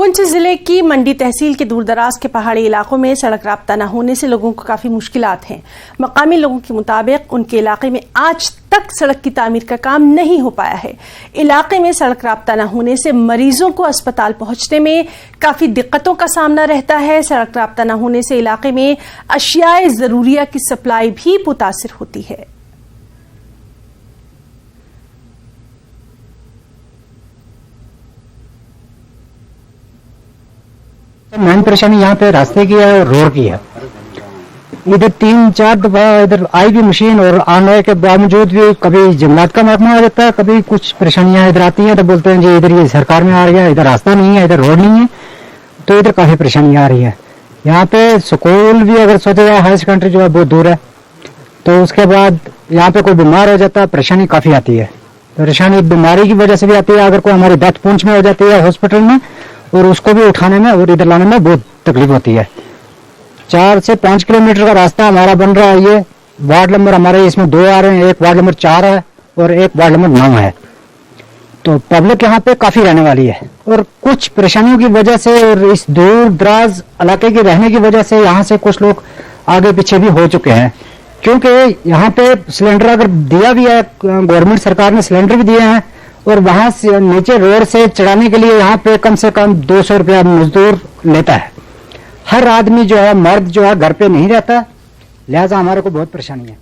पुंछ जिले की मंडी तहसील के दूरदराज के पहाड़ी इलाकों में सड़क राब्ता न होने से लोगों को काफी मुश्किलात हैं। मकामी लोगों के मुताबिक उनके इलाके में आज तक सड़क की तामीर का काम नहीं हो पाया है। इलाके में सड़क राब्ता न होने से मरीजों को अस्पताल पहुंचने में काफी दिक्कतों का सामना रहता है। सड़क राब्ता न होने से इलाके में अशियाए जरूरिया की सप्लाई भी मुतासिर होती है। मेन परेशानी यहाँ पे रास्ते की है और रोड की है। इधर 3-4 दफा इधर आई भी मशीन और आने के बावजूद भी कभी जंगलात का महकमा आ जाता है, कभी कुछ परेशानियां इधर आती हैं तो बोलते हैं जी इधर ये सरकार में आ रही है, इधर रास्ता नहीं है, इधर रोड नहीं है, तो इधर काफी परेशानियां आ रही है। यहाँ पे स्कूल भी अगर सोचा जाए हायर सेकेंडरी जो है बहुत दूर है, तो उसके बाद यहाँ पे कोई बीमार हो जाता है परेशानी काफी आती है। परेशानी बीमारी की वजह से भी आती है, अगर कोई हमारी डेथ पुंछ में हो जाती है हॉस्पिटल में और उसको भी उठाने में और इधर लाने में बहुत तकलीफ होती है। 4 से 5 किलोमीटर का रास्ता हमारा बन रहा है। ये वार्ड नंबर हमारे इसमें 2 आ रहे हैं, एक वार्ड नंबर 4 है और एक वार्ड नंबर 9 है। तो पब्लिक यहाँ पे काफी रहने वाली है और कुछ परेशानियों की वजह से और इस दूर दराज इलाके के रहने की वजह से यहाँ से कुछ लोग आगे पीछे भी हो चुके हैं, क्योंकि यहाँ पे सिलेंडर अगर दिया भी है, गवर्नमेंट सरकार ने सिलेंडर भी दिए हैं और वहां से नीचे रोड से चढ़ाने के लिए यहाँ पे कम से कम 200 रुपया मजदूर लेता है। हर आदमी जो है मर्द जो है घर पे नहीं रहता, लिहाजा हमारे को बहुत परेशानी है।